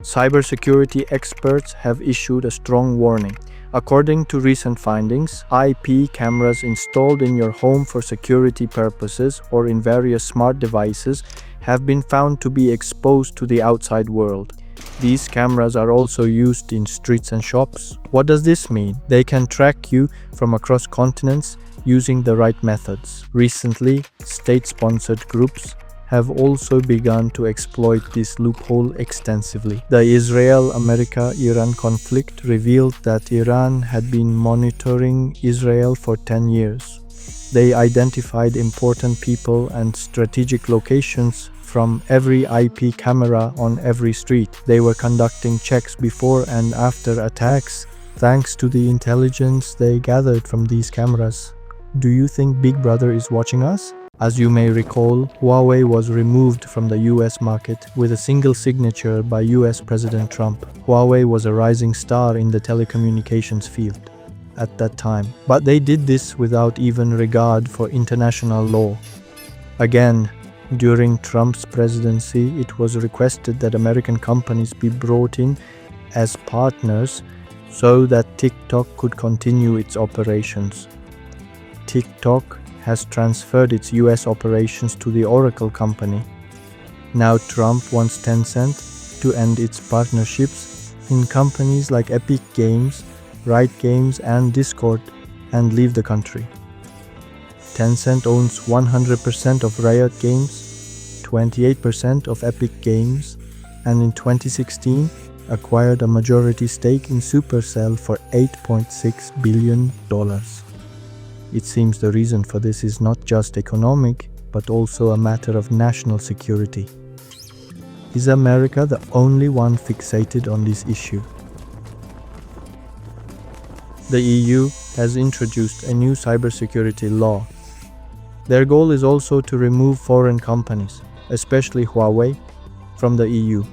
Cybersecurity experts have issued a strong warning. According to recent findings, IP cameras installed in your home for security purposes or in various smart devices have been found to be exposed to the outside world. These cameras are also used in streets and shops. What does this mean? They can track you from across continents using the right methods. Recently, state-sponsored groups have also begun to exploit this loophole extensively. The Israel-America-Iran conflict revealed that Iran had been monitoring Israel for 10 years. They identified important people and strategic locations from every IP camera on every street. They were conducting checks before and after attacks, thanks to the intelligence they gathered from these cameras. Do you think Big Brother is watching us? As you may recall, Huawei was removed from the US market with a single signature by US President Trump. Huawei was a rising star in the telecommunications field at that time, but they did this without even regard for international law. Again, during Trump's presidency, it was requested that American companies be brought in as partners so that TikTok could continue its operations. TikTok has transferred its US operations to the Oracle company. Now Trump wants Tencent to end its partnerships in companies like Epic Games, Riot Games and Discord and leave the country. Tencent owns 100% of Riot Games, 28% of Epic Games, and in 2016 acquired a majority stake in Supercell for $8.6 billion. It seems the reason for this is not just economic, but also a matter of national security. Is America the only one fixated on this issue? The EU has introduced a new cybersecurity law. Their goal is also to remove foreign companies, especially Huawei, from the EU.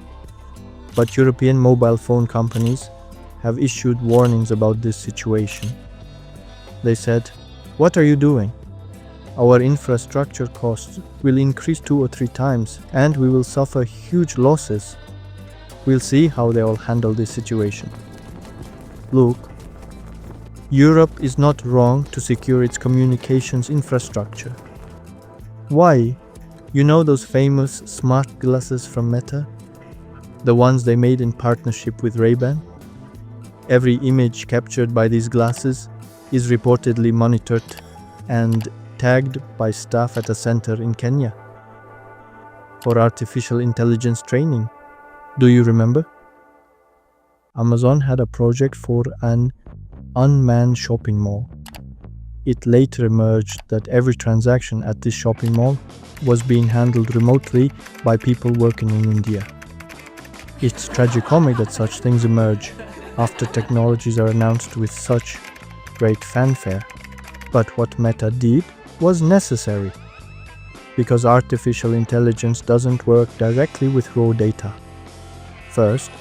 But European mobile phone companies have issued warnings about this situation. They said, "What are you doing? Our infrastructure costs will increase 2 or 3 times and we will suffer huge losses. We'll see how they will handle this situation." Look, Europe is not wrong to secure its communications infrastructure. Why? You know those famous smart glasses from Meta? The ones they made in partnership with Ray-Ban? Every image captured by these glasses is reportedly monitored and tagged by staff at a center in Kenya for artificial intelligence training. Do you remember? Amazon had a project for an unmanned shopping mall. It later emerged that every transaction at this shopping mall was being handled remotely by people working in India. It's tragicomic that such things emerge after technologies are announced with such great fanfare. But what Meta did was necessary, because artificial intelligence doesn't work directly with raw data. First,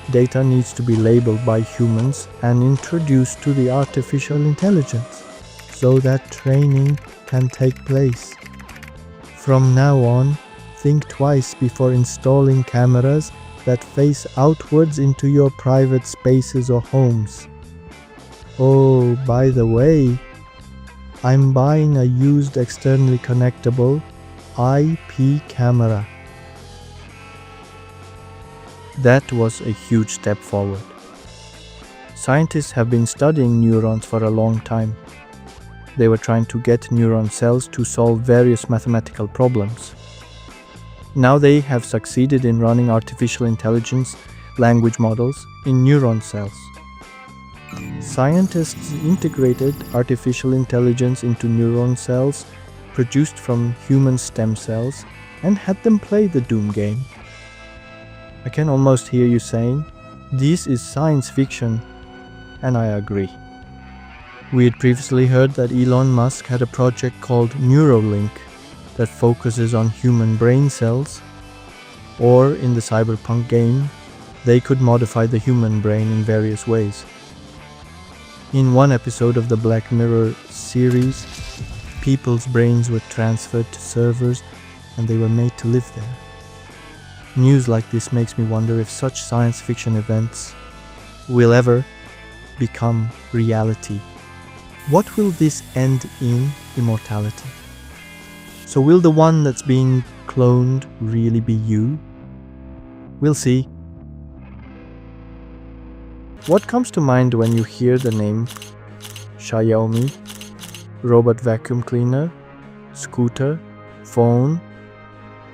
data needs to be labeled by humans and introduced to the artificial intelligence, so that training can take place. From now on, think twice before installing cameras that face outwards into your private spaces or homes. Oh, by the way, I'm buying a used externally connectable IP camera. That was a huge step forward. Scientists have been studying neurons for a long time. They were trying to get neuron cells to solve various mathematical problems. Now they have succeeded in running artificial intelligence language models in neuron cells. Scientists integrated artificial intelligence into neuron cells produced from human stem cells and had them play the Doom game. I can almost hear you saying, "This is science fiction," and I agree. We had previously heard that Elon Musk had a project called Neuralink that focuses on human brain cells, or in the cyberpunk game, they could modify the human brain in various ways. In one episode of the Black Mirror series, people's brains were transferred to servers and they were made to live there. News like this makes me wonder if such science fiction events will ever become reality. What will this end in? Immortality. So will the one that's being cloned really be you? We'll see. What comes to mind when you hear the name Xiaomi, robot vacuum cleaner, scooter, phone?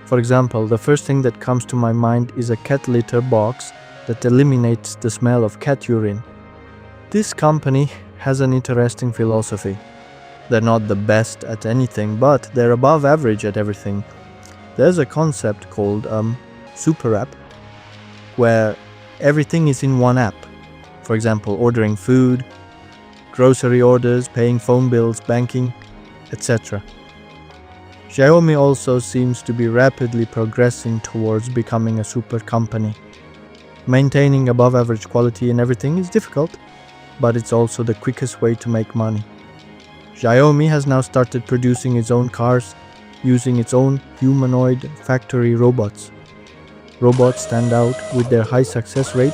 For example, the first thing that comes to my mind is a cat litter box that eliminates the smell of cat urine. This company has an interesting philosophy. They're not the best at anything, but they're above average at everything. There's a concept called super app, where everything is in one app. For example, ordering food, grocery orders, paying phone bills, banking, etc. Xiaomi also seems to be rapidly progressing towards becoming a super company. Maintaining above average quality in everything is difficult, but it's also the quickest way to make money. Xiaomi has now started producing its own cars using its own humanoid factory robots. Robots stand out with their high success rate,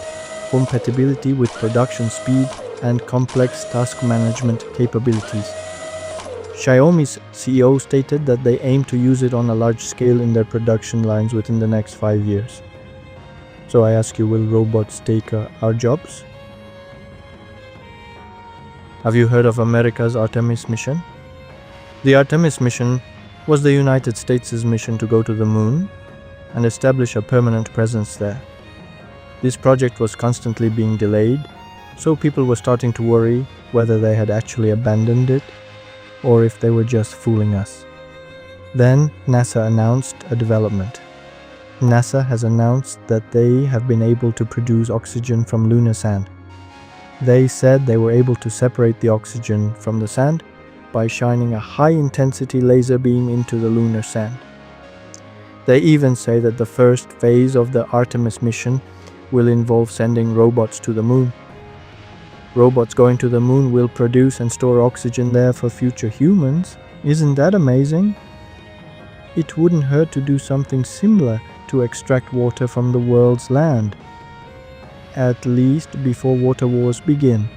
compatibility with production speed, and complex task management capabilities. Xiaomi's CEO stated that they aim to use it on a large scale in their production lines within the next 5 years. So I ask you, will robots take our jobs? Have you heard of America's Artemis mission? The Artemis mission was the United States' mission to go to the moon and establish a permanent presence there. This project was constantly being delayed, so people were starting to worry whether they had actually abandoned it or if they were just fooling us. Then NASA announced a development. NASA has announced that they have been able to produce oxygen from lunar sand. They said they were able to separate the oxygen from the sand by shining a high-intensity laser beam into the lunar sand. They even say that the first phase of the Artemis mission will involve sending robots to the moon. Robots going to the moon will produce and store oxygen there for future humans. Isn't that amazing? It wouldn't hurt to do something similar to extract water from the world's land, at least before water wars begin.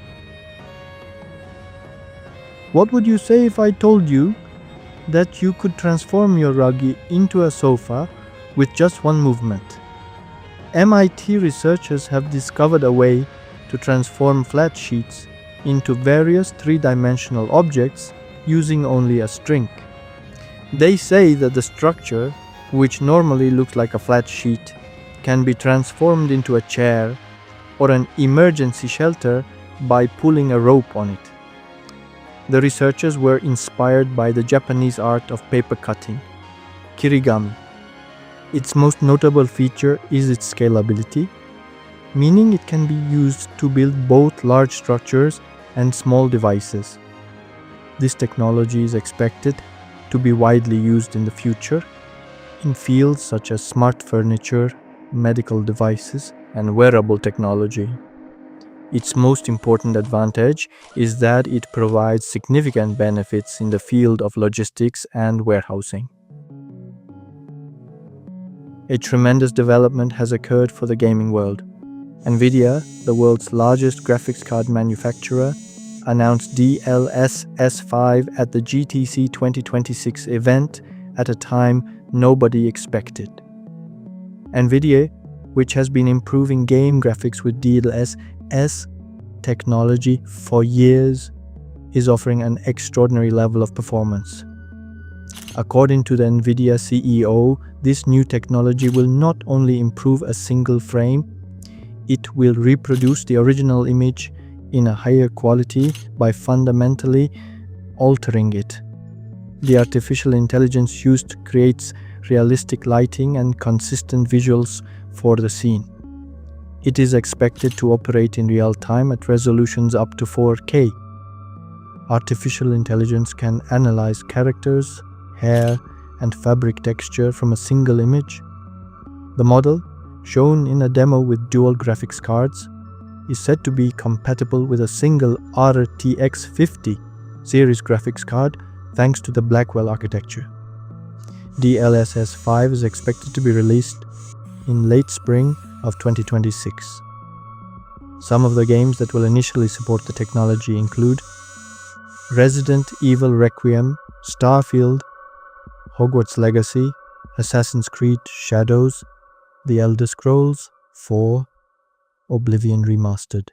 What would you say if I told you that you could transform your rug into a sofa with just one movement? MIT researchers have discovered a way to transform flat sheets into various three-dimensional objects using only a string. They say that the structure, which normally looks like a flat sheet, can be transformed into a chair or an emergency shelter by pulling a rope on it. The researchers were inspired by the Japanese art of paper cutting, kirigami. Its most notable feature is its scalability, meaning it can be used to build both large structures and small devices. This technology is expected to be widely used in the future in fields such as smart furniture, medical devices, and wearable technology. Its most important advantage is that it provides significant benefits in the field of logistics and warehousing. A tremendous development has occurred for the gaming world. NVIDIA, the world's largest graphics card manufacturer, announced DLSS 5 at the GTC 2026 event at a time nobody expected. NVIDIA, which has been improving game graphics with DLSS technology for years, is offering an extraordinary level of performance. According to the NVIDIA CEO, this new technology will not only improve a single frame, it will reproduce the original image in a higher quality by fundamentally altering it. The artificial intelligence used creates realistic lighting and consistent visuals for the scene. It is expected to operate in real time at resolutions up to 4K. Artificial intelligence can analyze characters, hair, and fabric texture from a single image. The model, shown in a demo with dual graphics cards, is said to be compatible with a single RTX 50 series graphics card thanks to the Blackwell architecture. DLSS 5 is expected to be released in late spring of 2026. Some of the games that will initially support the technology include Resident Evil Requiem, Starfield, Hogwarts Legacy, Assassin's Creed Shadows, The Elder Scrolls 4, Oblivion Remastered.